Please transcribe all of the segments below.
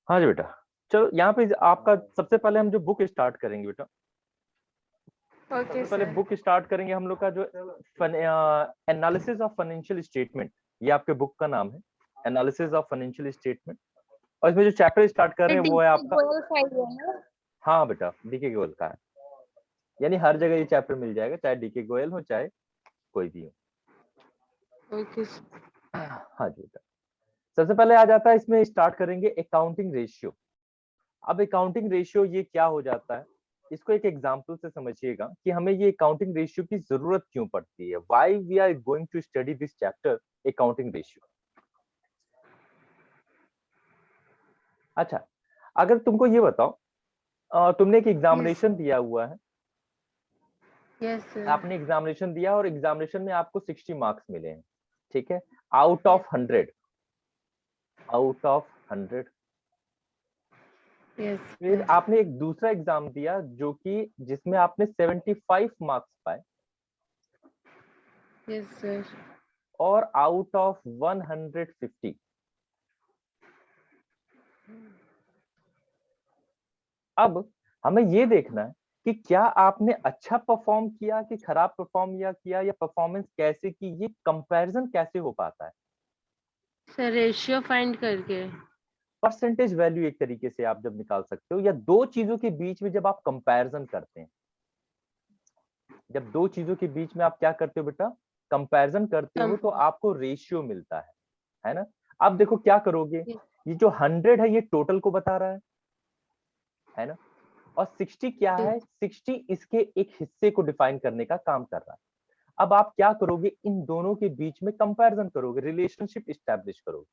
हाँ जी बेटा, चलो यहाँ पे आपका सबसे पहले हम जो बुक स्टार्ट करेंगे बेटा, ओके सबसे पहले सर। बुक स्टार्ट करेंगे हम लोग का जो एनालिसिस ऑफ फाइनेंशियल स्टेटमेंट, ये आपके बुक का नाम है, एनालिसिस ऑफ फाइनेंशियल स्टेटमेंट। और इसमें जो चैप्टर स्टार्ट कर रहे हैं वो है डीपी आपका, गोयल साइड है ना? हाँ बेटा डीके गोयल का है, यानी हर जगह ये चैप्टर मिल जाएगा, चाहे डीके गोयल हो चाहे कोई भी हो। Okay sir. हाँ जी बेटा, सबसे पहले आ जाता है, इसमें स्टार्ट करेंगे अकाउंटिंग रेशियो। अब अकाउंटिंग रेशियो ये क्या हो जाता है, इसको एक एग्जांपल से समझिएगा कि हमें ये अकाउंटिंग रेशियो की जरूरत क्यों पड़ती है, why we are going to study this chapter accounting ratio. अच्छा, अगर तुमको ये बताओ, तुमने एक यस एग्जामिनेशन दिया हुआ है, यस सर। आपने एग्जामिनेशन दिया और एग्जामिनेशन में आपको 60 मार्क्स मिले हैं, ठीक है, out yes of 100, out of 100। Yes फिर सर। आपने एक दूसरा एग्जाम दिया जो कि जिसमें आपने 75 मार्क्स पाए, यस सर। और आउट ऑफ 150। अब हमें ये देखना है कि क्या आपने अच्छा परफॉर्म किया कि खराब परफॉर्म किया या परफॉर्मेंस कैसे की, ये कंपैरिजन कैसे हो पाता है। सर रेशियो फाइंड करके। परसेंटेज वैल्यू एक तरीके से आप जब निकाल सकते हो, या दो चीजों के बीच में जब आप कंपैरिजन करते हैं, जब दो चीजों के बीच में आप क्या करते हो बेटा, कंपैरिजन करते कम। हो, तो आपको रेशियो मिलता है ना। अब देखो क्या करोगे, ये जो 100 है ये टोटल को बता रहा है ना, और 60 क्या है, 60 इसके एक हिस्से को डिफाइन करने का काम कर रहा है। अब आप क्या करोगे, इन दोनों के बीच में कंपैरिजन करोगे, रिलेशनशिप स्टैब्लिश करोगे,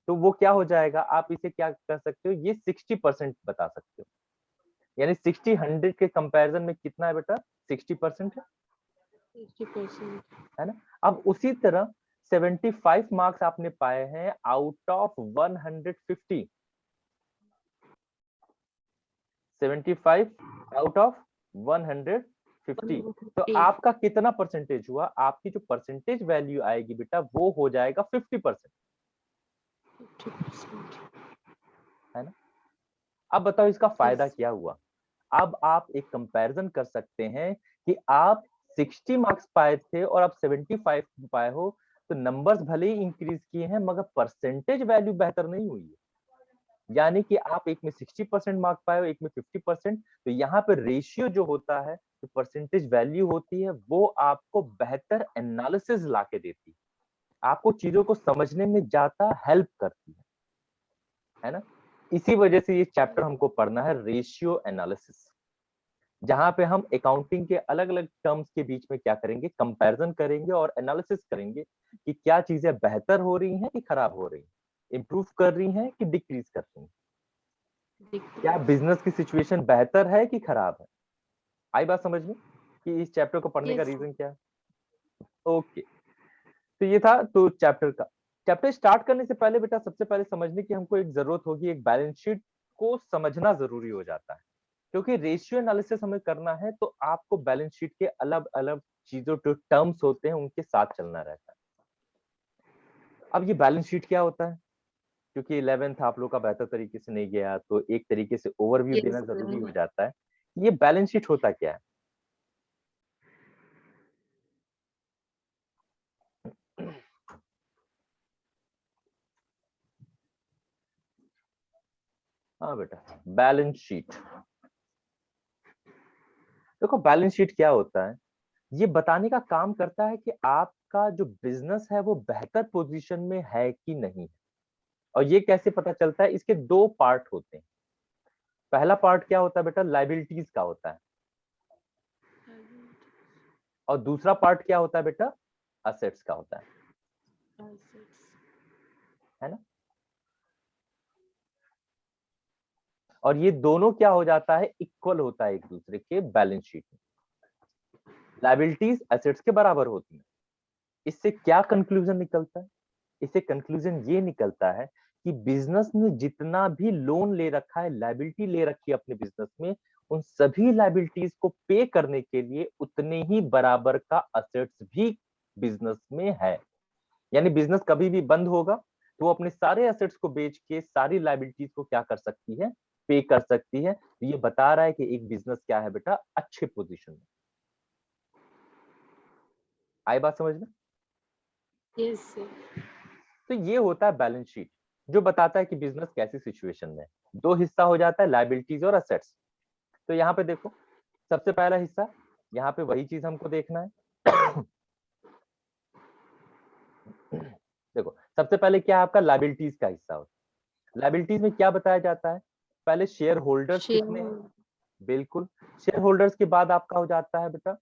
तो वो क्या हो जाएगा, आप इसे क्या कर सकते हो, ये 60% बता सकते हो, यानी 60 100 के कंपैरिजन में कितना है बेटा, 60% 60%। है ना। अब उसी तरह 75 मार्क्स आपने पाए हैं आउट ऑफ 150, 75 आउट ऑफ 150, तो 150। आपका कितना परसेंटेज हुआ, आपकी जो परसेंटेज वैल्यू आएगी बेटा वो हो जाएगा 50%, 50%। है ना। अब बताओ इसका फायदा यस। क्या हुआ, अब आप एक कंपैरिजन कर सकते हैं कि आप 60 मार्क्स पाए थे और आप 75 पाए हो, तो नंबर्स भले ही इंक्रीज किए हैं मगर परसेंटेज वैल्यू बेहतर नहीं हुई है, यानी कि आप एक में 60% मार्क पाए हो, एक में 50%, तो यहाँ पे रेशियो जो होता है, जो परसेंटेज वैल्यू होती है, वो आपको बेहतर एनालिसिस लाके देती है, आपको चीजों को समझने में ज्यादा हेल्प करती है ना। इसी वजह से ये चैप्टर हमको पढ़ना है, रेशियो एनालिसिस, जहां पे हम अकाउंटिंग के अलग अलग टर्म्स के बीच में क्या करेंगे, कंपैरिजन करेंगे और एनालिसिस करेंगे कि क्या चीजें बेहतर हो रही हैं कि खराब हो रही हैं, इंप्रूव कर रही हैं कि डिक्रीज कर रही हैं, क्या बिजनेस की सिचुएशन बेहतर है कि खराब है। आई बात समझ में कि इस चैप्टर को पढ़ने का यस। रीजन क्या है। ओके, तो ये था तो चैप्टर का। चैप्टर स्टार्ट करने से पहले बेटा सबसे पहले समझने की हमको एक जरूरत होगी, एक बैलेंस शीट को समझना जरूरी हो जाता है, क्योंकि रेशियो एनालिसिस हमें करना है तो आपको बैलेंस शीट के अलग अलग चीजों जो टर्म्स होते हैं उनके साथ चलना रहता है। अब ये बैलेंस शीट क्या होता है, क्योंकि 11th आप लोग का बेहतर तरीके से नहीं गया तो एक तरीके से ओवरव्यू यस देना जरूरी सर। हो जाता है। ये बैलेंस शीट होता क्या है। हाँ बेटा, बैलेंस शीट, देखो बैलेंस शीट क्या होता है, ये बताने का काम करता है कि आपका जो बिजनेस है वो बेहतर पोजीशन में है कि नहीं। और ये कैसे पता चलता है, इसके दो पार्ट होते हैं। पहला पार्ट क्या होता है बेटा, लाइबिलिटीज का होता है, और दूसरा पार्ट क्या होता है बेटा, असेट्स का होता है ना। और ये दोनों क्या हो जाता है, इक्वल होता है एक दूसरे के बैलेंस शीट में, लाइबिलिटीज एसेट्स के बराबर होती है। इससे क्या कंक्लूजन निकलता है, इससे कंक्लूजन ये निकलता है कि बिजनेस ने जितना भी लोन ले रखा है, लाइबिलिटी ले रखी है अपने बिजनेस में, उन सभी लाइबिलिटीज को पे करने के लिए उतने ही बराबर का असेट्स भी बिजनेस में है। यानी बिजनेस कभी भी बंद होगा तो वो अपने सारे एसेट्स को बेच के सारी लायबिलिटीज को क्या कर सकती है, पे कर सकती है। तो ये बता रहा है कि एक बिजनेस क्या है बेटा, अच्छे पोजीशन में। आई बात समझ में? Yes sir. तो ये होता है बैलेंस शीट, जो बताता है कि बिजनेस कैसी सिचुएशन में है। दो हिस्सा हो जाता है, लायबिलिटीज और असेट्स। तो यहाँ पे देखो, सबसे पहला हिस्सा, यहाँ पे वही चीज हमको देखना है। देखो, सबसे पहले क्या है, आपका लायबिलिटीज का हिस्सा होता है। लायबिलिटीज में क्या बताया जाता है, पहले शेयर होल्डर्स कितने हैं, शेयर बिल्कुल। शेयर होल्डर्स के बाद आपका हो जाता है बेटा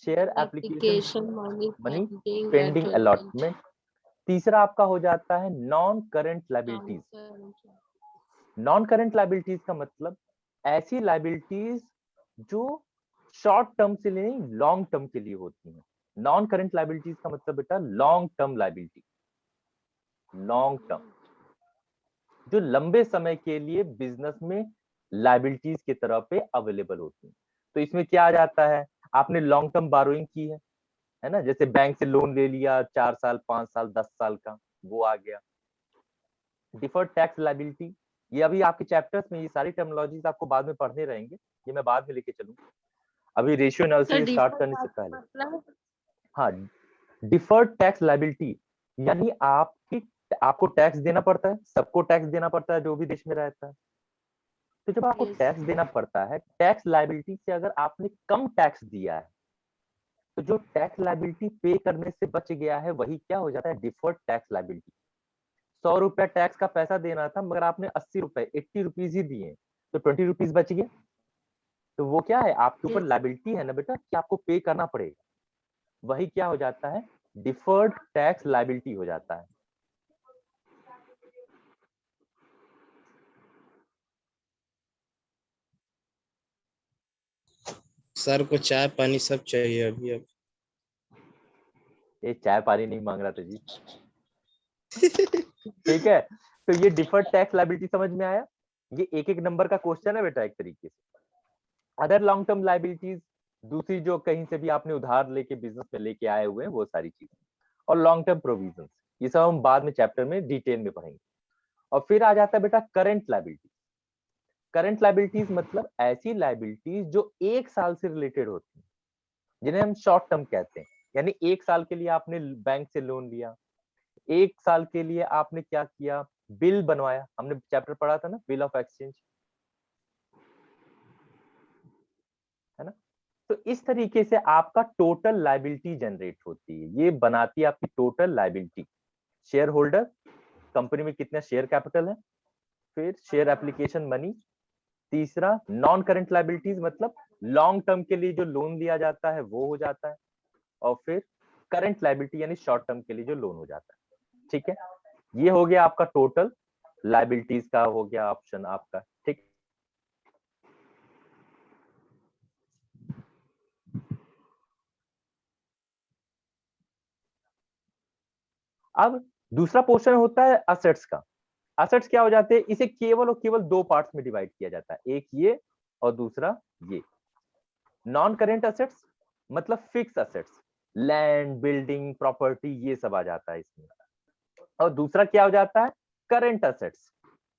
share application application money money pending pending adjustment allotment. तीसरा आपका हो जाता है non current liabilities. Non current liabilities का मतलब ऐसी लायबिलिटीज जो शॉर्ट टर्म से नहीं, लॉन्ग टर्म के लिए होती हैं। नॉन करंट लायबिलिटीज का मतलब बेटा long term liability, long term, जो लंबे समय के लिए बिजनेस में लायबिलिटीज की तरह पे अवेलेबल होती है। तो इसमें क्या आ जाता है, आपने लॉन्ग टर्म बारोइंग की है ना, जैसे बैंक से लोन ले लिया 4 साल 5 साल 10 साल का, वो आ गया। डिफर्ड टैक्स लायबिलिटी, ये अभी आपके चैप्टर्स में ये सारी टर्मिनोलॉजीज आपको बाद में पढ़ने रहेंगे, ये मैं बाद में लेके चलूंगा, अभी ratio sir analysis start deferred करने से टैक्स पहले। मतलब हाँ, डिफर्ड टैक्स लायबिलिटी यानी आपको टैक्स देना पड़ता है, सबको टैक्स देना पड़ता है जो भी देश में रहता है। तो जब आपको यस टैक्स देना पड़ता है, टैक्स लायबिलिटी से अगर आपने कम टैक्स दिया है, तो जो टैक्स लायबिलिटी पे करने से बच गया है वही क्या हो जाता है, डिफर्ड टैक्स लायबिलिटी। 100 रुपया टैक्स का पैसा देना था मगर आपने 80 रुपए 80 रुपीज ही दिए, तो 20 रुपीज बच गया। तो वो क्या है, आपके ऊपर यस लायबिलिटी है ना बेटा कि आपको पे करना पड़ेगा, वही क्या हो जाता है, डिफर्ड टैक्स लायबिलिटी हो जाता है। सर को चाय पानी सब चाहिए अभी अब। ये चाय पानी नहीं मांग रहा था जी। ठीक है, तो ये डिफर्ड टैक्स लायबिलिटी समझ में आया। ये एक एक नंबर का क्वेश्चन है बेटा एक तरीके से। अदर लॉन्ग टर्म लायबिलिटीज, दूसरी जो कहीं से भी आपने उधार लेके बिजनेस में लेके आए हुए हैं वो सारी चीजें। और लॉन्ग टर्म प्रोविजन, ये सब हम बाद में चैप्टर में डिटेल में पढ़ेंगे। और फिर आ जाता है बेटा करंट लायबिलिटी। करंट लायबिलिटीज मतलब ऐसी लायबिलिटीज जो 1 साल से रिलेटेड होती है, जिन्हें हम शॉर्ट टर्म कहते हैं। यानी 1 साल के लिए आपने बैंक से लोन लिया, 1 साल के लिए आपने क्या किया, बिल बनवाया, हमने चैप्टर पढ़ा था ना, बिल ऑफ एक्सचेंज, है ना। तो इस तरीके से आपका टोटल लायबिलिटी जनरेट होती है, ये बनाती है आपकी total liability. Share holder, company में कितना शेयर कैपिटल है, फिर शेयर एप्लीकेशन मनी, तीसरा नॉन करंट लायबिलिटीज मतलब लॉन्ग टर्म के लिए जो लोन लिया जाता है वो हो जाता है, और फिर करंट लायबिलिटी यानी शॉर्ट टर्म के लिए जो लोन हो जाता है। ठीक है, ये हो गया आपका टोटल लायबिलिटीज का हो गया ऑप्शन आपका। ठीक, अब दूसरा पोर्शन होता है असेट्स का। असेट्स क्या हो जाते हैं, इसे केवल और केवल दो पार्ट्स में डिवाइड किया जाता है, एक ये और दूसरा ये। नॉन करेंट असेट्स मतलब fix assets, land building property ये सब आ जाता है इसमें। और दूसरा क्या हो जाता है, करेंट असेट्स।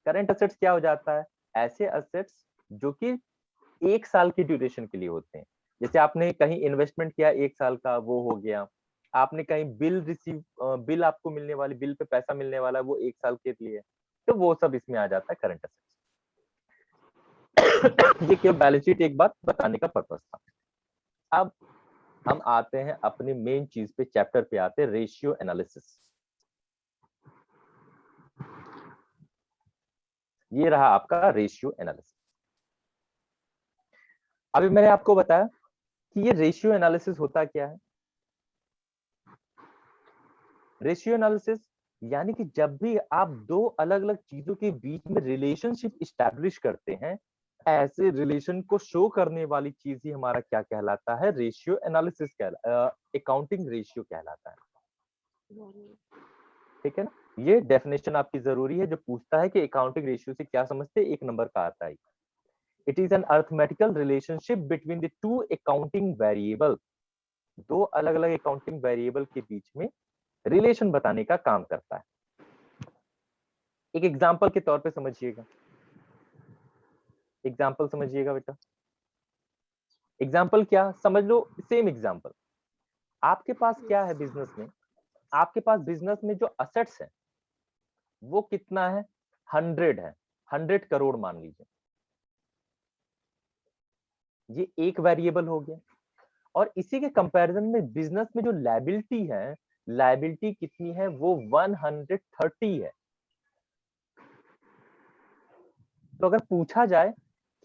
करेंट असेट्स क्या हो जाता है, ऐसे असेट्स जो कि 1 साल की ड्यूरेशन के लिए होते हैं। जैसे आपने कहीं इन्वेस्टमेंट किया 1 साल का, वो हो गया। आपने कहीं बिल आपको मिलने वाली, बिल पे पैसा मिलने वाला, वो 1 साल के लिए, तो वो सब इसमें आ जाता है करंट असेट्स। ये केवल बैलेंस शीट एक बात बताने का पर्पस था। अब हम आते हैं अपनी मेन चीज पे, चैप्टर पे आते हैं, रेशियो एनालिसिस। ये रहा आपका रेशियो एनालिसिस। अभी मैंने आपको बताया कि ये रेशियो एनालिसिस होता क्या है। रेशियो एनालिसिस यानी कि जब भी आप दो अलग अलग चीजों के बीच में रिलेशनशिप स्टैब्लिश करते हैं, ऐसे रिलेशन को शो करने वाली चीज ही हमारा क्या कहलाता है, रेशियो एनालिसिस अकाउंटिंग रेशियो कहलाता है। ठीक है ना, ये डेफिनेशन आपकी जरूरी है, जो पूछता है कि अकाउंटिंग रेशियो से क्या समझते हैं, 1 नंबर का आता है। It is an arithmetical relationship between the two accounting variable. दो अलग अलग अकाउंटिंग वेरिएबल के बीच में रिलेशन बताने का काम करता है। एक एग्जाम्पल के तौर पे समझिएगा, एग्जाम्पल समझिएगा बेटा। एग्जाम्पल क्या, समझ लो सेम एग्जाम्पल। आपके पास क्या है बिजनेस में, आपके पास बिजनेस में जो असेट्स है वो कितना है, 100 है, 100 करोड़ मान लीजिए। ये एक वेरिएबल हो गया। और इसी के कंपैरिजन में बिजनेस में जो लायबिलिटी है, लायबिलिटी कितनी है, वो 130 है। तो अगर पूछा जाए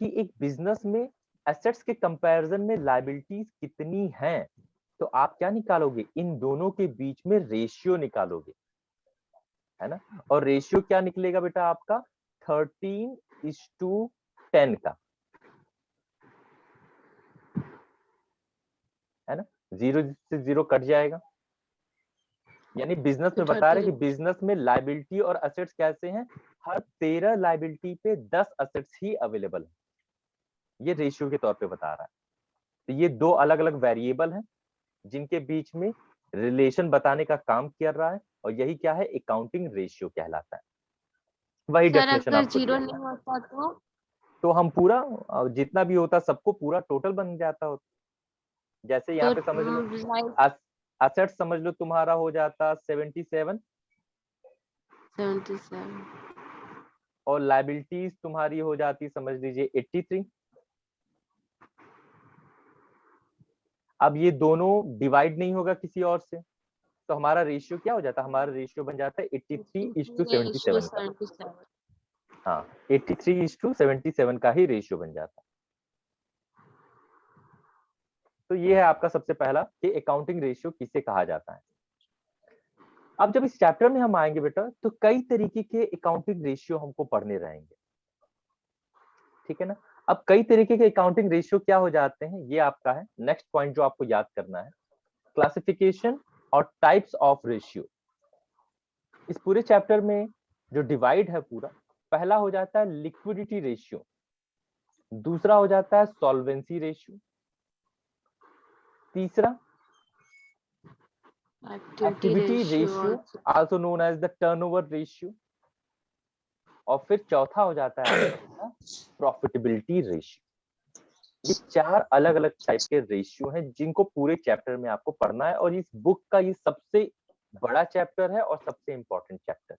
कि एक बिजनेस में एसेट्स के कंपैरिजन में लायबिलिटीज कितनी हैं, तो आप क्या निकालोगे, इन दोनों के बीच में रेशियो निकालोगे, है ना। और रेशियो क्या निकलेगा बेटा आपका, 13:10 का, है ना। 0 से 0 कट जाएगा। यानी बिजनेस में बता रहे कि बिजनेस में लायबिलिटी और असेट्स कैसे हैं, हर 13 लायबिलिटी पे 10 असेट्स ही अवेलेबल है। ये रेशियो के तौर पे बता रहा है। तो ये दो अलग अलग वेरिएबल हैं जिनके बीच में रिलेशन बताने का काम कर रहा है, और यही क्या है, अकाउंटिंग रेशियो कहलाता है। वही सर डेफिनेशन अगर आपको जीरो दिया, नहीं होता तो हम पूरा जितना भी होता सबको पूरा टोटल बन जाता होता। जैसे यहाँ पे समझ लो असेट समझ लो तुम्हारा हो जाता 77 और लायबिलिटीज तुम्हारी हो जाती समझ लीजिए 83। अब ये दोनों डिवाइड नहीं होगा किसी और से, तो हमारा रेशियो क्या हो जाता है, हमारा रेशियो बन जाता है 83:77 का। हाँ, 83:77 का ही रेशियो बन जाता है। तो ये है आपका सबसे पहला कि अकाउंटिंग रेशियो किसे कहा जाता है। अब जब इस चैप्टर में हम आएंगे बेटा, तो कई तरीके के अकाउंटिंग रेशियो हमको पढ़ने रहेंगे, ठीक है ना। अब कई तरीके के अकाउंटिंग रेशियो क्या हो जाते हैं, ये आपका है नेक्स्ट पॉइंट जो आपको याद करना है, क्लासिफिकेशन और टाइप्स ऑफ रेशियो। इस पूरे चैप्टर में जो डिवाइड है पूरा, पहला हो जाता है लिक्विडिटी रेशियो, दूसरा हो जाता है सॉल्वेंसी रेशियो, तीसरा activity ratio also known as the turnover ratio, और फिर चौथा हो जाता है आपका प्रॉफिटेबिलिटी रेशियो। ये चार अलग अलग टाइप के रेशियो हैं जिनको पूरे चैप्टर में आपको पढ़ना है, और इस बुक का ये सबसे बड़ा चैप्टर है और सबसे इंपॉर्टेंट चैप्टर।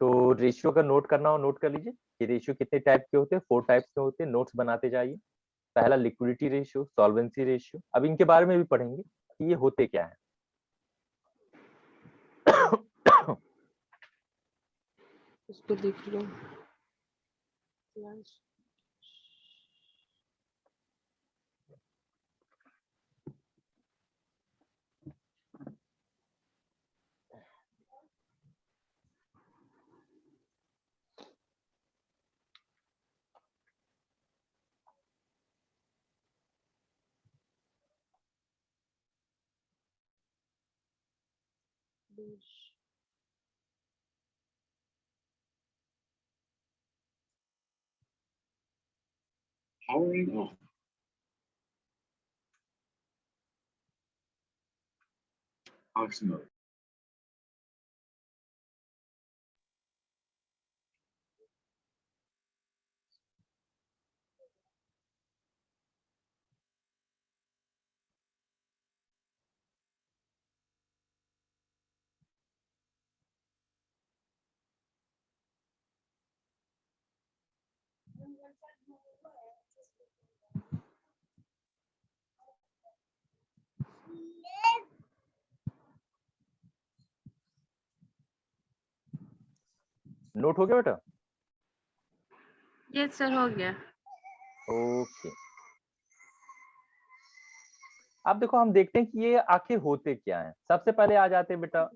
तो रेशियो का नोट करना हो नोट कर लीजिए कि रेशियो कितने टाइप के होते हैं, 4 टाइप्स के होते हैं, नोट्स बनाते जाइए। पहला लिक्विडिटी रेशियो, सॉल्वेंसी रेशियो, अब इनके बारे में भी पढ़ेंगे कि ये होते क्या है। उसको लिख लो। Powering on. Ox mode. Note हो गया बेटा? यस सर हो गया। ओके, अब देखो हम देखते हैं कि ये आखिर होते क्या हैं। सबसे पहले आ जाते हैं बेटा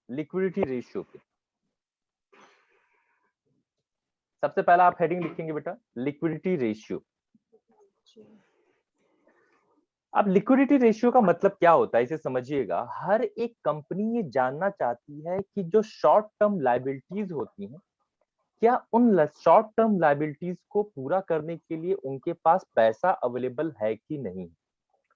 लिक्विडिटी रेशियो पे। सबसे पहला आप हेडिंग लिखेंगे बेटा लिक्विडिटी रेशियो। अब लिक्विडिटी रेशियो का मतलब क्या होता है इसे समझिएगा। हर एक कंपनी ये जानना चाहती है कि जो शॉर्ट टर्म लायबिलिटीज होती हैं, क्या उन शॉर्ट टर्म लायबिलिटीज को पूरा करने के लिए उनके पास पैसा अवेलेबल है कि नहीं।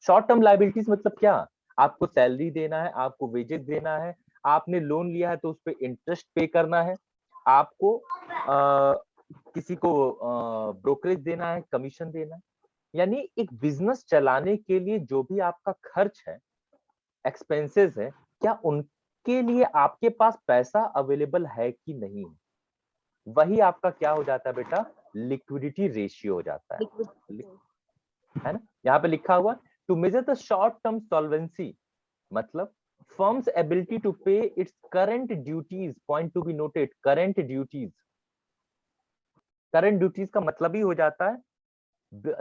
शॉर्ट टर्म लायबिलिटीज मतलब क्या, आपको सैलरी देना है, आपको वेजेस देना है, आपने लोन लिया है तो उस पर इंटरेस्ट पे करना है, आपको किसी को ब्रोकरेज देना है, कमीशन देना है। यानी एक बिजनेस चलाने के लिए जो भी आपका खर्च है, एक्सपेंसेस है, क्या उनके लिए आपके पास पैसा अवेलेबल है कि नहीं है, वही आपका क्या हो जाता है बेटा, लिक्विडिटी रेशियो हो जाता है। है ना, यहाँ पे लिखा हुआ to measure the short term solvency, मतलब firm's ability to pay its current duties, point to be noted, current duties. Current duties का मतलब ही हो जाता है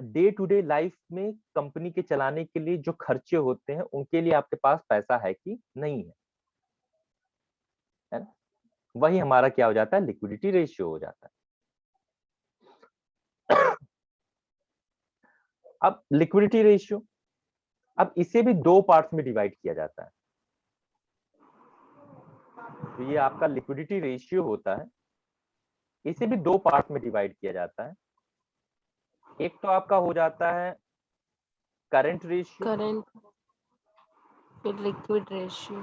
डे टू डे लाइफ में कंपनी के चलाने के लिए जो खर्चे होते हैं उनके लिए आपके पास पैसा है कि नहीं है ना, वही हमारा क्या हो जाता है, लिक्विडिटी रेशियो हो जाता है। अब लिक्विडिटी रेशियो, अब इसे भी दो पार्ट्स में डिवाइड किया जाता है। तो ये आपका लिक्विडिटी रेशियो होता है, इसे भी दो पार्ट में डिवाइड किया जाता है। एक तो आपका हो जाता है करंट रेशियो, करंट फिर लिक्विड रेशियो।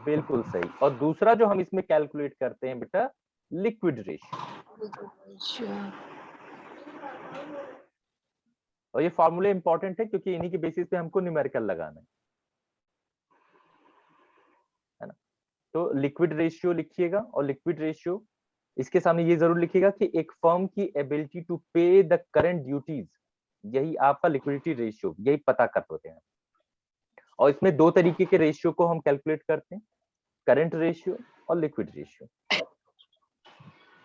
बिल्कुल सही, और दूसरा जो हम इसमें कैलकुलेट करते हैं बेटा, लिक्विड रेशियो। और ये फॉर्मूले इंपॉर्टेंट है क्योंकि इन्हीं के बेसिस पे हमको न्यूमेरिकल लगाना है ना। तो लिक्विड रेशियो लिखिएगा, और लिक्विड रेशियो इसके सामने ये जरूर लिखिएगा कि एक फर्म की एबिलिटी टू पे द करंट ड्यूटीज, यही आपका लिक्विडिटी रेशियो, यही पता कर होते हैं। और इसमें दो तरीके के रेशियो को हम कैलकुलेट करते हैं, करंट रेशियो और लिक्विड रेशियो।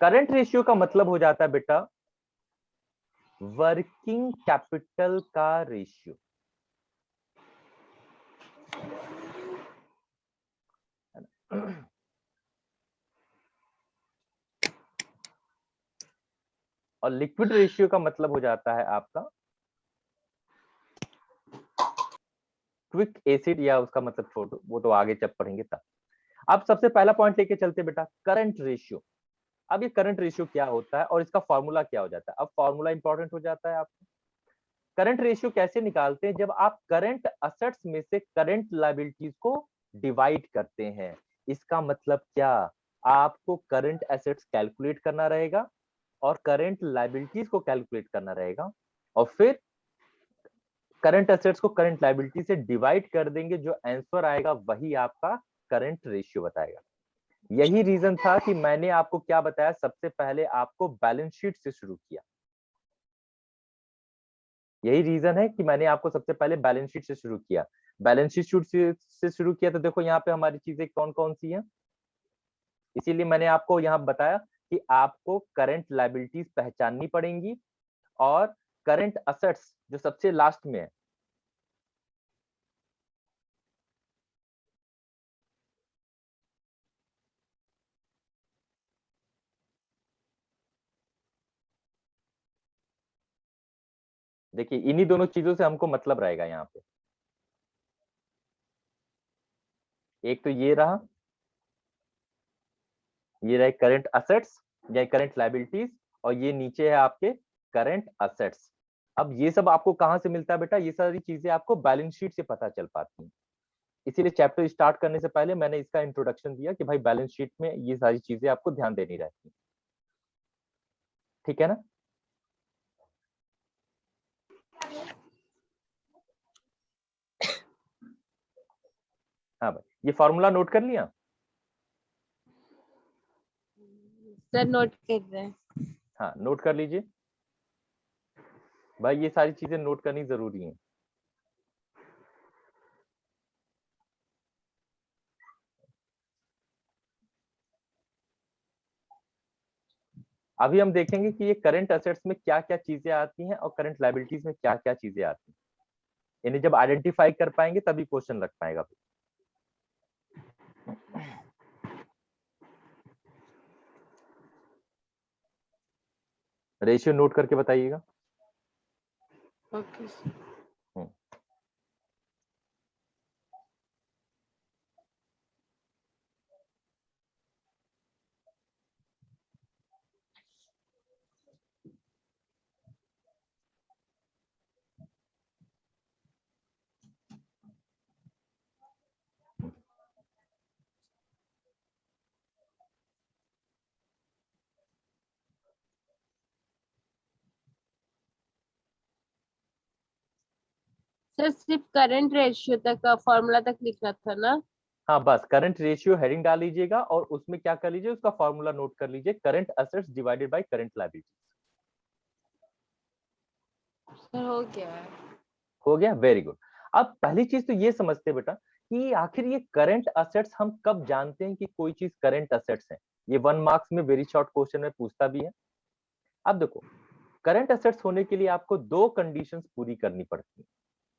करंट रेशियो का मतलब हो जाता है बेटा वर्किंग कैपिटल का रेशियो, और लिक्विड रेशियो का मतलब हो जाता है आपका क्विक एसिड, या उसका मतलब छोड़ो, वो तो आगे जब पढ़ेंगे तब। अब सबसे पहला पॉइंट लेके चलते बेटा, करंट रेशियो। अब ये करंट रेशियो क्या होता है और इसका फॉर्मूला क्या हो जाता है, अब फॉर्मूला इंपॉर्टेंट हो जाता है आपको। करंट रेशियो कैसे निकालते हैं, जब आप करंट असेट्स में से करंट लायबिलिटीज को डिवाइड करते हैं। इसका मतलब क्या, आपको करंट एसेट्स कैलकुलेट करना रहेगा और करंट लायबिलिटीज को कैलकुलेट करना रहेगा, और फिर करंट एसेट्स को करंट लायबिलिटी से डिवाइड कर देंगे, जो आंसर आएगा वही आपका करंट रेशियो बताएगा। यही रीजन था कि मैंने आपको क्या बताया, सबसे पहले आपको बैलेंस शीट से शुरू किया। यही रीजन है कि मैंने आपको सबसे पहले बैलेंस शीट से शुरू किया। बैलेंस शीट से शुरू किया तो देखो यहाँ पे हमारी चीजें कौन कौन सी हैं, इसीलिए मैंने आपको यहाँ बताया कि आपको करंट लायबिलिटीज पहचाननी पड़ेंगी और करंट असेट्स जो सबसे लास्ट में है। देखिए इन्हीं दोनों चीजों से हमको मतलब रहेगा यहाँ पे, एक तो ये रहा, ये रहे करंट असेट्स या करंट लायबिलिटीज, और ये नीचे है आपके करंट असेट्स। अब ये सब आपको कहां से मिलता है बेटा, ये सारी चीजें आपको बैलेंस शीट से पता चल पाती हैं। इसीलिए चैप्टर स्टार्ट करने से पहले मैंने इसका इंट्रोडक्शन दिया कि भाई बैलेंस शीट में ये सारी चीजें आपको ध्यान देनी रहती है, ठीक है ना। हाँ भाई, ये फॉर्मूला नोट कर लिया। सर नोट कर रहे हैं। हाँ नोट कर लीजिए भाई, ये सारी चीजें नोट करनी जरूरी है। अभी हम देखेंगे कि ये करंट असेट्स में क्या क्या चीजें आती हैं और करंट लायबिलिटीज में क्या क्या चीजें आती हैं। इन्हें जब आइडेंटिफाई कर पाएंगे तभी क्वेश्चन लग पाएगा। रेशियो नोट करके बताइएगा। Okay sir. सर सिर्फ करंट रेशियो तक फॉर्मूला तक लिखना था ना? हाँ बस करंट रेशियो हेडिंग डाल लीजिएगा और उसमें क्या कर लीजिए, उसका फॉर्मूला नोट कर लीजिए, current assets divided by current liability. Sir हो गया है। हो गया, वेरी गुड। अब पहली चीज तो ये समझते हैं बेटा कि आखिर ये करंट असेट्स हम कब जानते हैं कि कोई चीज करंट असेट्स है। ये 1 मार्क्स में वेरी शॉर्ट क्वेश्चन में पूछता भी है। अब देखो, करंट असेट्स होने के लिए आपको 2 कंडीशंस पूरी करनी पड़ती है,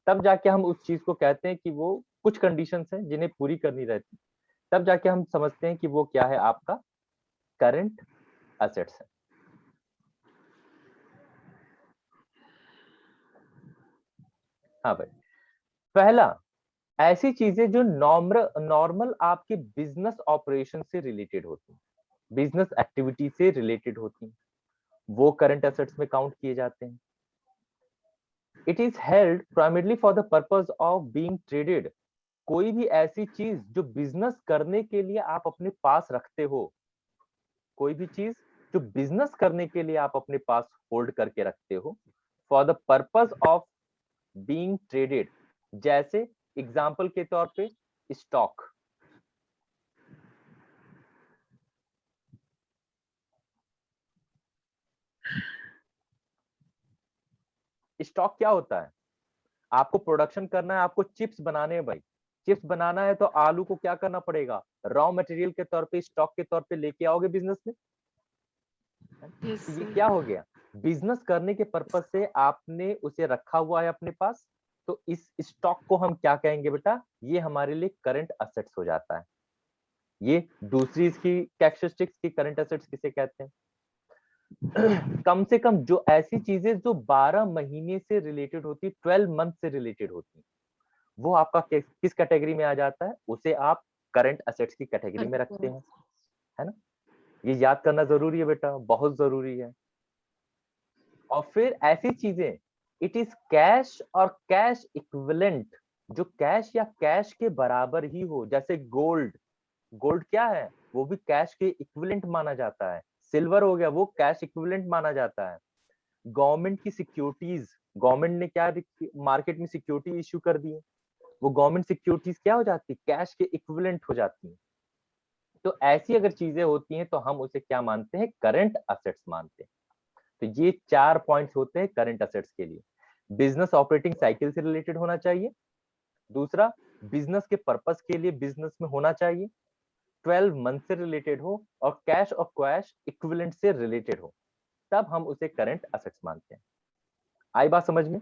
तब जाके हम उस चीज को कहते हैं कि वो कुछ कंडीशंस हैं जिन्हें पूरी करनी रहती, तब जाके हम समझते हैं कि वो क्या है, आपका करंट असेट्स है। हाँ भाई, पहला, ऐसी चीजें जो नॉर्मल आपके बिजनेस ऑपरेशन से रिलेटेड होती हैं, बिजनेस एक्टिविटी से रिलेटेड होती हैं, वो करंट असेट्स में काउंट किए जाते हैं। It is held primarily for the purpose of being traded. कोई भी ऐसी चीज जो बिजनेस करने के लिए आप अपने पास रखते हो, कोई भी चीज जो बिजनेस करने के लिए आप अपने पास होल्ड करके रखते हो for the purpose of being traded, जैसे एग्जांपल के तौर पे स्टॉक। स्टॉक क्या होता है, आपको प्रोडक्शन करना है, आपको चिप्स बनाने हैं भाई, चिप्स बनाना है तो आलू को क्या करना पड़ेगा, रॉ मटेरियल के तौर पे, स्टॉक के तौर पे लेके आओगे बिजनेस में। यस तो ये सर। क्या हो गया, बिजनेस करने के पर्पज से आपने उसे रखा हुआ है अपने पास, तो इस स्टॉक को हम क्या कहेंगे बेटा, ये हमारे लिए करंट असेट्स हो जाता है। ये दूसरी इसकी कैरेक्टरिस्टिक्स की करंट असेट्स किसे कहते हैं, कम से कम जो ऐसी चीजें जो 12 महीने से रिलेटेड होती, 12 मंथ से रिलेटेड होती, वो आपका किस कैटेगरी में आ जाता है, उसे आप करंट असेट्स की कैटेगरी में रखते हैं, है ना। ये याद करना जरूरी है बेटा, बहुत जरूरी है। और फिर ऐसी चीजें, इट इज कैश और कैश इक्विवेलेंट, जो कैश या कैश के बराबर ही हो, जैसे गोल्ड। गोल्ड क्या है, वो भी कैश के इक्विवेलेंट माना जाता है। सिल्वर हो गया, वो कैश इक्विवेलेंट माना जाता है। गवर्नमेंट की सिक्योरिटीज, गवर्नमेंट ने क्या मार्केट में सिक्योरिटी इश्यू कर दी है, वो गवर्नमेंट सिक्योरिटीज क्या हो जाती है, कैश के इक्विवेलेंट हो जाती है। तो ऐसी अगर चीजें होती हैं तो हम उसे क्या मानते हैं, करंट असेट्स मानते हैं। तो ये 4 पॉइंट्स होते हैं करंट असेट्स के लिए। बिजनेस ऑपरेटिंग साइकिल से रिलेटेड होना चाहिए, दूसरा बिजनेस के पर्पस के लिए बिजनेस में होना चाहिए, 12 मंथ से रिलेटेड हो, और कैश और कैश इक्विवेलेंट से रिलेटेड हो, तब हम उसे करंट असेट्स मानते हैं। आई बात समझ में।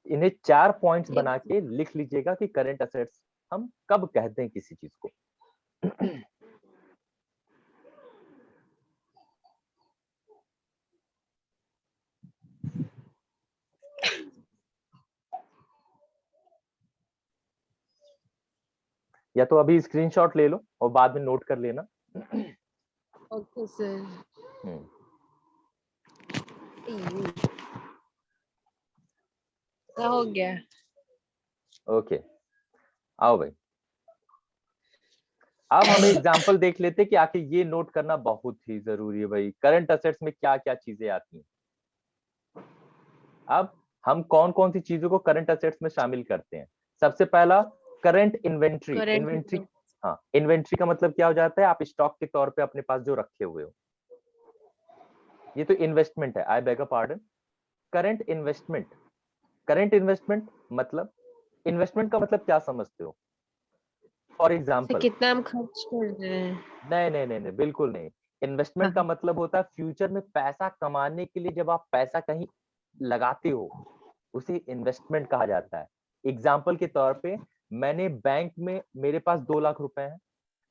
इन्हें 4 पॉइंट्स बना के लिख लीजिएगा कि करंट असेट्स हम कब कहते हैं किसी चीज को। या तो अभी स्क्रीनशॉट ले लो और बाद में नोट कर लेना। Okay sir. हो गया। ओके, आओ भाई, अब हम एग्जांपल देख लेते हैं कि आखिर ये नोट करना बहुत ही जरूरी है भाई, करंट असेट्स में क्या क्या चीजें आती हैं। अब हम कौन कौन सी चीजों को करंट असेट्स में शामिल करते हैं। सबसे पहला, करंट इन्वेंट्री। इन्वेंट्री, हाँ, इन्वेंट्री का मतलब क्या हो जाता है, आप स्टॉक के तौर पे अपने पास जो रखे हुए हो, ये तो इन्वेस्टमेंट है, I beg pardon. Current investment, current investment मतलब, इन्वेस्टमेंट का मतलब क्या समझते हो, फॉर सर एग्जाम्पल। कितना हम खर्च कर रहे हैं? नहीं नहीं नहीं नहीं, बिल्कुल नहीं। इन्वेस्टमेंट का हाँ। मतलब होता है फ्यूचर में पैसा कमाने के लिए जब आप पैसा कहीं लगाते हो, उसे इन्वेस्टमेंट कहा जाता है। एग्जाम्पल के तौर पे, मैंने बैंक में, मेरे पास 2 लाख रुपए हैं,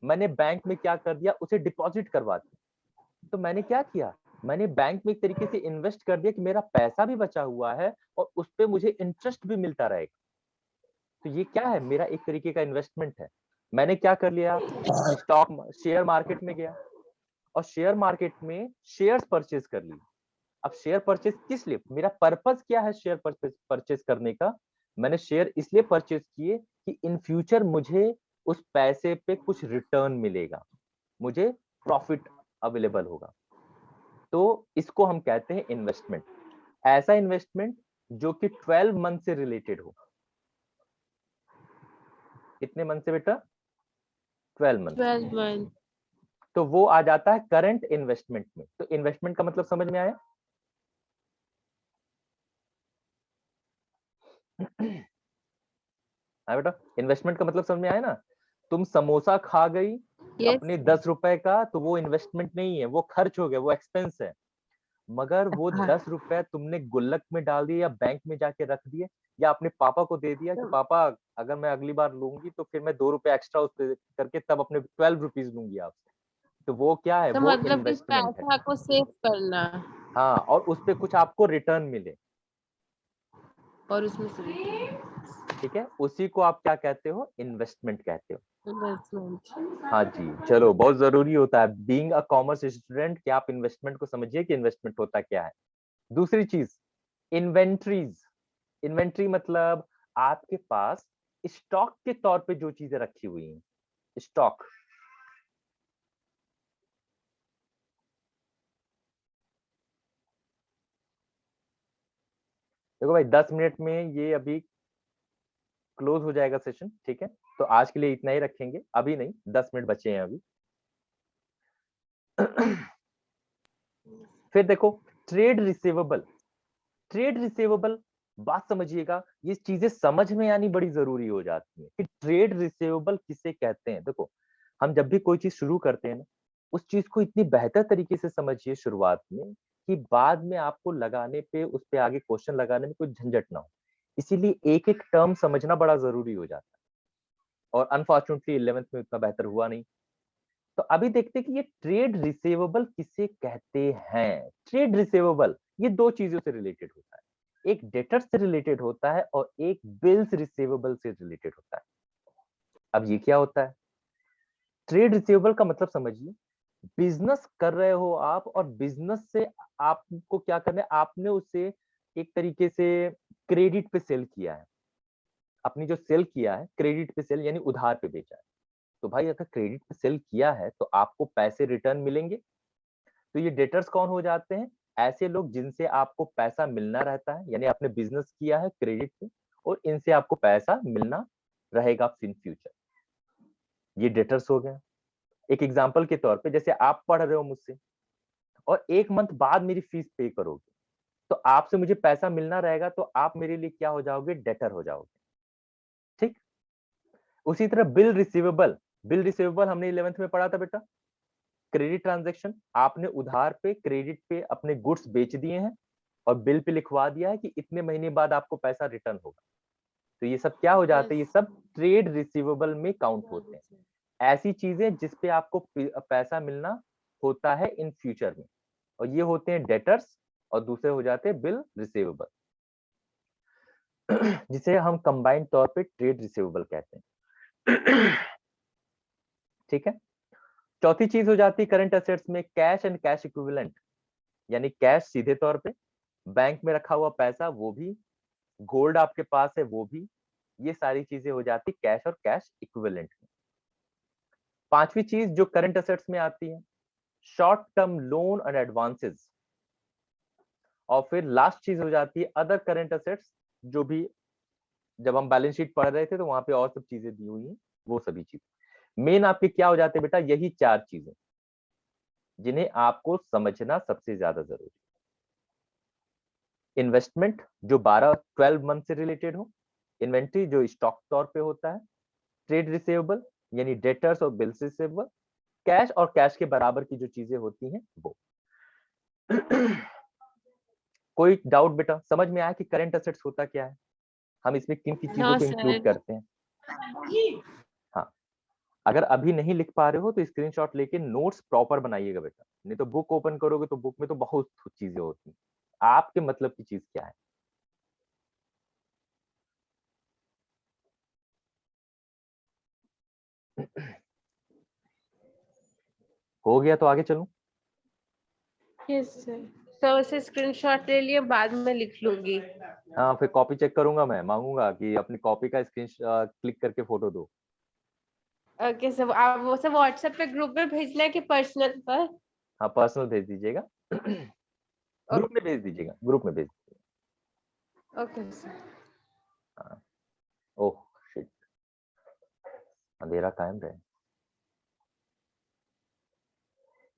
मैंने बैंक में क्या कर दिया, उसे डिपॉजिट करवा दिया। तो मैंने क्या किया, मैंने बैंक में एक तरीके से इन्वेस्ट कर दिया कि मेरा पैसा भी बचा हुआ है और उस पर मुझे इंटरेस्ट भी मिलता रहेगा। तो ये क्या है, मेरा एक तरीके का इन्वेस्टमेंट है। मैंने क्या कर लिया, स्टॉक शेयर मार्केट में गया और शेयर मार्केट में शेयर्स परचेज कर ली। अब शेयर परचेज किस लिए, मेरा पर्पस क्या है शेयर परचेज करने का, मैंने शेयर इसलिए परचेज किए कि इन फ्यूचर मुझे उस पैसे पे कुछ रिटर्न मिलेगा, मुझे प्रॉफिट अवेलेबल होगा। तो इसको हम कहते हैं इन्वेस्टमेंट। ऐसा इन्वेस्टमेंट जो कि 12 मंथ से रिलेटेड हो, कितने मंथ से बेटा? 12 मंथ। 12 month। तो वो आ जाता है करंट इन्वेस्टमेंट में। तो इन्वेस्टमेंट का मतलब समझ में आया? हाँ बेटा, इन्वेस्टमेंट का मतलब समझ में आया ना? तुम समोसा खा गई Yes। अपने 10 रुपए का, तो वो इन्वेस्टमेंट नहीं है, वो खर्च हो गया, वो एक्सपेंस है। मगर वो हाँ। 10 रुपए तुमने गुल्लक में डाल दिए या बैंक में जाके रख दिए या अपने पापा को दे दिया कि पापा अगर मैं अगली बार लूंगी तो फिर मैं 2 रुपए एक्स्ट्रा उस पे करके तब अपने 12 रुपीज लूंगी आपसे। तो वो क्या है? तो वो मतलब कि इन्वेस्टमेंट है। पैसा को सेव करना हाँ, और उस पे कुछ आपको रिटर्न मिले। और उसमें से ठीक है, उसी को आप क्या कहते हो? इन्वेस्टमेंट कहते हो। इन्वेस्टमेंट। हाँ जी, चलो, बहुत जरूरी होता है बीइंग अ कॉमर्स स्टूडेंट कि आप इन्वेस्टमेंट को समझिए कि इन्वेस्टमेंट होता क्या है। दूसरी चीज, इन्वेंट्रीज। इन्वेंट्री मतलब आपके पास स्टॉक के तौर पे जो चीजें रखी हुई हैं, स्टॉक। देखो भाई, 10 मिनट में ये अभी क्लोज हो जाएगा सेशन, ठीक है? तो आज के लिए इतना ही रखेंगे, अभी नहीं, 10 मिनट बचे हैं अभी। फिर देखो, ट्रेड रिसीवेबल। ट्रेड रिसीवेबल, बात समझिएगा, ये चीजें समझ में आनी बड़ी जरूरी हो जाती है कि ट्रेड रिसीवेबल किसे कहते हैं। देखो, हम जब भी कोई चीज शुरू करते हैं ना, उस चीज को इतनी बेहतर तरीके से समझिए शुरुआत में कि बाद में आपको लगाने पे, उस पे आगे क्वेश्चन लगाने में कोई झंझट ना हो। इसीलिए एक एक टर्म समझना बड़ा जरूरी हो जाता है, और अनफॉर्चुनेटली 11th में उतना बेहतर हुआ नहीं। तो अभी देखते हैं कि ये ट्रेड रिसीवेबल किसे कहते हैं। ट्रेड रिसीवेबल ये दो चीजों से रिलेटेड होता है, एक डेटर से रिलेटेड होता है और एक बिल्स रिसीवेबल से रिलेटेड होता है। अब ये क्या होता है? ट्रेड रिसीवेबल का मतलब समझिए, बिजनेस कर रहे हो आप और बिजनेस से आपको क्या करना है, आपने उसे एक तरीके से क्रेडिट पे सेल किया है। अपनी जो सेल किया है, क्रेडिट पे सेल यानी उधार पे बेचा है। तो भाई अगर क्रेडिट पे सेल किया है तो आपको पैसे रिटर्न मिलेंगे। तो ये डेटर्स कौन हो जाते हैं? ऐसे लोग जिनसे आपको पैसा मिलना रहता है, यानी आपने बिजनेस किया है क्रेडिट पे और इनसे आपको पैसा मिलना रहेगा इन फ्यूचर। ये डेटर्स हो गए। एक एग्जांपल के तौर पे, जैसे आप पढ़ रहे हो मुझसे और 1 मंथ बाद मेरी फीस पे करोगे, तो आपसे मुझे पैसा मिलना रहेगा, तो आप मेरे लिए क्या हो जाओगे? डेटर हो जाओगे। ठीक। उसी तरह बिल रिसीवेबल। बिल रिसीवेबल हमने 11th में पढ़ा था बेटा, क्रेडिट ट्रांजैक्शन। आपने उधार पे क्रेडिट पे अपने गुड्स बेच दिए हैं और बिल पे लिखवा दिया है कि इतने महीने बाद आपको पैसा रिटर्न होगा। तो ये सब क्या हो जाते हैं? ये सब ट्रेड रिसीवेबल में काउंट होते हैं। ऐसी चीजें जिस पे आपको पैसा मिलना होता है इन फ्यूचर में, और ये होते हैं डेटर्स और दूसरे हो जाते हैं बिल रिसीवेबल, जिसे हम कंबाइंड तौर पे ट्रेड रिसीवेबल कहते हैं। ठीक है। चौथी चीज हो जाती है करंट असेट्स में कैश एंड कैश इक्विवेलेंट, यानी कैश सीधे तौर पे, बैंक में रखा हुआ पैसा वो भी, गोल्ड आपके पास है वो भी, ये सारी चीजें हो जाती कैश और कैश इक्विवेलेंट में। पांचवी चीज जो करंट असेट्स में आती है, short term loan and advances. और फिर लास्ट चीज हो जाती है अदर करंट असेट्स, जो भी जब हम बैलेंस शीट पढ़ रहे थे तो वहां पे और सब चीजें दी हुई हैं, वो सभी चीजें। मेन आपके क्या हो जाते हैं बेटा? यही चार चीजें जिन्हें आपको समझना सबसे ज्यादा जरूरी। इन्वेस्टमेंट जो 12 मंथ से रिलेटेड हो, इन्वेंट्री जो स्टॉक तौर पे होता है, ट्रेड रिसीवेबल यानी डेटर्स और बिल्स रिसीवेबल, कैश और कैश के बराबर की जो चीजें होती हैं वो। कोई डाउट बेटा? समझ में आया कि करंट असेट्स होता क्या है, हम इसमें किन किन चीजों हाँ को इंक्लूड सर। करते हैं? हाँ, अगर अभी नहीं लिख पा रहे हो तो स्क्रीनशॉट लेके नोट्स प्रॉपर बनाइएगा बेटा, नहीं तो बुक ओपन करोगे तो बुक में तो बहुत चीजें होती हैं, आपके मतलब की चीज क्या है। हो गया तो आगे चलूं? Yes sir. सर से स्क्रीनशॉट ले लिए, बाद में लिख लूंगी। हाँ, फिर कॉपी चेक करूंगा, मैं मांगूंगा कि अपनी कॉपी का स्क्रीन क्लिक करके फोटो दो। ओके सर, आप वो सब व्हाट्सएप पे ग्रुप में भेजना है कि पर्सनल पर? हाँ, पर्सनल भेज दीजिएगा। ग्रुप में भेज दीजिएगा, ग्रुप में भेज दीजिएगा। Okay sir. हाँ। Oh shit. अंधेरा कायम रहे।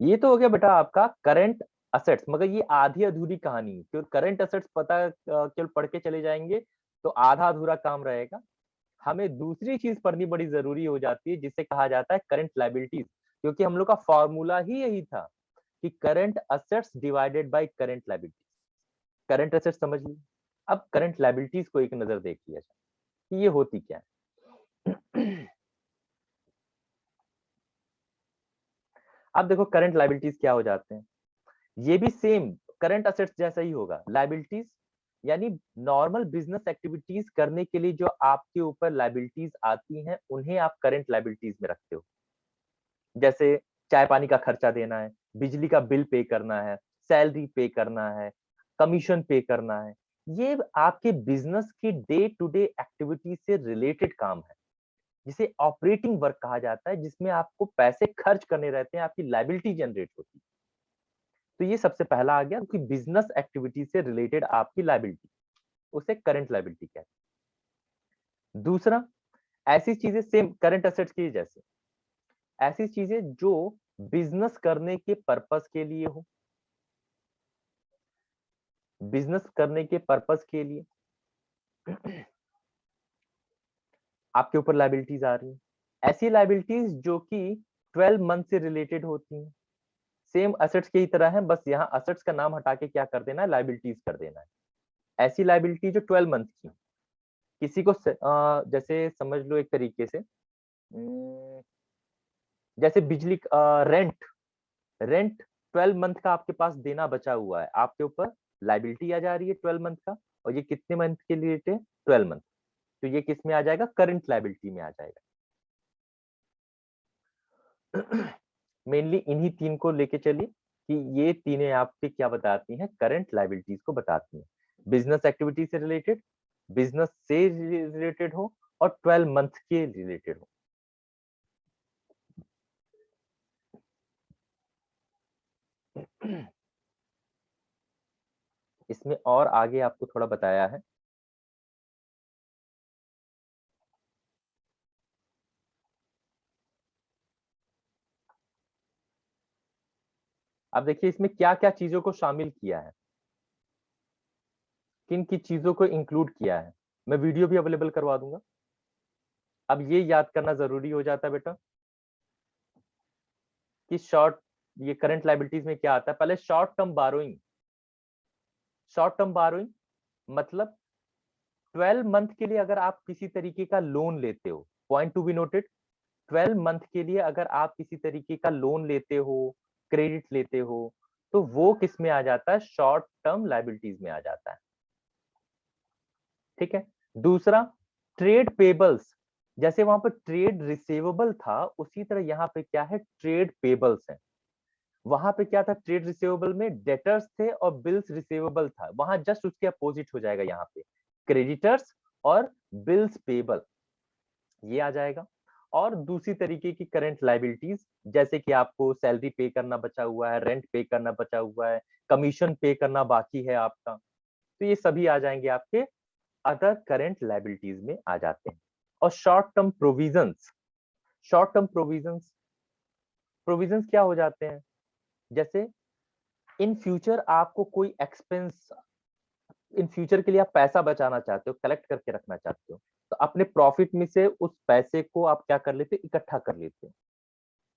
ये तो हो गया बेटा आपका करंट असेट्स, मगर ये आधी अधूरी कहानी है, क्योंकि करंट असेट्स पता केवल पढ़ के चले जाएंगे तो आधा अधूरा काम रहेगा। हमें दूसरी चीज पढ़नी बड़ी जरूरी हो जाती है जिसे कहा जाता है करंट लायबिलिटीज, क्योंकि हम लोग का फॉर्मूला ही यही था कि current assets divided by current liabilities. Current assets समझ ली, अब करंट लायबिलिटीज को एक नजर देख लिया जाए कि ये होती क्या है। अब देखो करंट लायबिलिटीज क्या हो जाते हैं, ये भी सेम करंट असेट्स जैसा ही होगा। लायबिलिटीज यानी नॉर्मल बिजनेस एक्टिविटीज करने के लिए जो आपके ऊपर लायबिलिटीज आती हैं उन्हें आप करंट लायबिलिटीज में रखते हो। जैसे चाय पानी का खर्चा देना है, बिजली का बिल पे करना है, सैलरी पे करना है, कमीशन पे करना है, ये आपके बिजनेस की डे टू डे एक्टिविटी से रिलेटेड काम है, जिसे ऑपरेटिंग वर्क कहा जाता है, जिसमें आपको पैसे खर्च करने रहते हैं, आपकी लायबिलिटी जनरेट होती है। तो ये सबसे पहला आ गया कि बिजनेस एक्टिविटी से रिलेटेड आपकी लायबिलिटी, उसे करंट लायबिलिटी कहते हैं। दूसरा, ऐसी चीजें सेम करंट असेट्स की जैसे, ऐसी चीजें जो बिजनेस करने के पर्पस के लिए हो, बिजनेस करने के पर्पस के लिए आपके ऊपर लायबिलिटीज आ रही है। ऐसी लायबिलिटीज जो कि 12 मंथ से रिलेटेड होती हैं, सेम असेट्स की तरह है, बस यहाँ असेट्स का नाम हटा के क्या कर देना है, लायबिलिटीज कर देना है। ऐसी लायबिलिटी जो 12 मंथ की, किसी को जैसे समझ लो एक तरीके से, जैसे बिजली रेंट, रेंट 12 मंथ का आपके पास देना बचा हुआ है, आपके ऊपर लायबिलिटी आ जा रही है 12 मंथ का, और ये कितने मंथ के लिए है, 12 मंथ, तो ये किस में आ जाएगा, करंट लायबिलिटी में आ जाएगा। मेनली इन्हीं तीन को लेके चलिए कि ये तीनें आपके क्या बताती हैं, करंट लायबिलिटीज को बताती हैं। बिजनेस एक्टिविटी से रिलेटेड, बिजनेस से रिलेटेड हो, और 12 मंथ के रिलेटेड हो। इसमें और आगे आपको थोड़ा बताया है। अब देखिए इसमें क्या क्या चीजों को शामिल किया है, किन की चीजों को इंक्लूड किया है, मैं वीडियो भी अवेलेबल करवा दूंगा। अब ये याद करना जरूरी हो जाता है बेटा कि शॉर्ट, ये करंट लायबिलिटीज में क्या आता है, पहले short term burrowing. Short term burrowing मतलब 12 मंथ के लिए अगर आप किसी तरीके का लोन लेते हो, point to be noted, 12 month के लिए अगर आप किसी तरीके का लोन लेते हो, क्रेडिट लेते हो, तो वो किस में आ जाता है, शॉर्ट टर्म लायबिलिटीज में आ जाता है। ठीक है। दूसरा, ट्रेड पेबल्स, जैसे वहां पर ट्रेड रिसीवेबल था, उसी तरह यहाँ पे क्या है, ट्रेड पेबल्स है। वहां पे क्या था, ट्रेड रिसीवेबल में डेटर्स थे और बिल्स रिसीवेबल था, वहां जस्ट उसके अपोजिट हो जाएगा, यहाँ पे क्रेडिटर्स और बिल्स पेबल, ये आ जाएगा। और दूसरी तरीके की करंट लायबिलिटीज, जैसे कि आपको सैलरी पे करना बचा हुआ है, रेंट पे करना बचा हुआ है, कमीशन पे करना बाकी है आपका, तो ये सभी आ जाएंगे आपके अदर करंट लायबिलिटीज में आ जाते हैं। और short term provisions, short term provisions, provisions क्या हो जाते हैं, जैसे इन फ्यूचर आपको कोई एक्सपेंस, इन फ्यूचर के लिए आप पैसा बचाना चाहते हो, कलेक्ट करके रखना चाहते हो, तो अपने प्रॉफिट में से उस पैसे को आप क्या कर लेते हो, इकट्ठा कर लेते हो,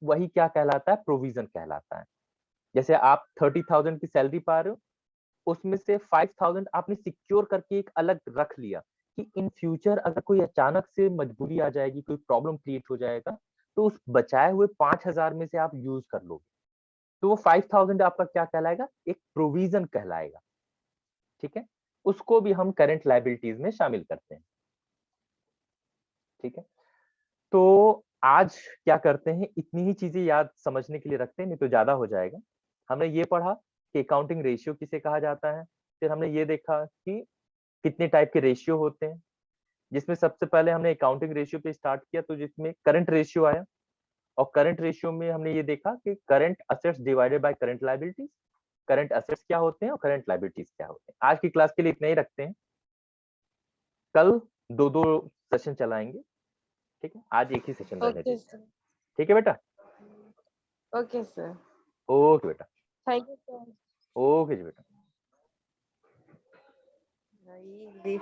वही क्या कहलाता है, प्रोविजन कहलाता है। जैसे आप 30,000 की सैलरी पा रहे हो, उसमें से 5,000 आपने सिक्योर करके एक अलग रख लिया कि इन फ्यूचर अगर कोई अचानक से मजबूरी आ जाएगी, कोई प्रॉब्लम क्रिएट हो जाएगा, तो उस बचाए हुए 5,000 में से आप यूज कर लोगे, तो वो 5,000 आपका क्या कहलाएगा, एक प्रोविजन कहलाएगा। ठीक है, उसको भी हम करंट लायबिलिटीज में शामिल करते हैं। ठीक है, तो आज क्या करते हैं, इतनी ही चीजें याद समझने के लिए रखते हैं, नहीं तो ज्यादा हो जाएगा। हमने ये पढ़ा कि अकाउंटिंग रेशियो किसे कहा जाता है, फिर हमने ये देखा कि कितने टाइप के रेशियो होते हैं, जिसमें सबसे पहले हमने अकाउंटिंग रेशियो पे स्टार्ट किया, तो जिसमें करंट रेशियो आया, और करंट रेशियो में हमने ये देखा कि current assets divided by current liabilities, current assets क्या होते हैं और करंट लायबिलिटीज क्या होते हैं। आज की क्लास के लिए इतना ही रखते हैं, कल 2-2 सेशन चलाएंगे। ठीक है, आज एक ही सेशन रहने ओके दीजिए। सर, ठीक है बेटा, ओके सर, ओके बेटा, थैंक यू सर। ओके जी बेटा। नहीं,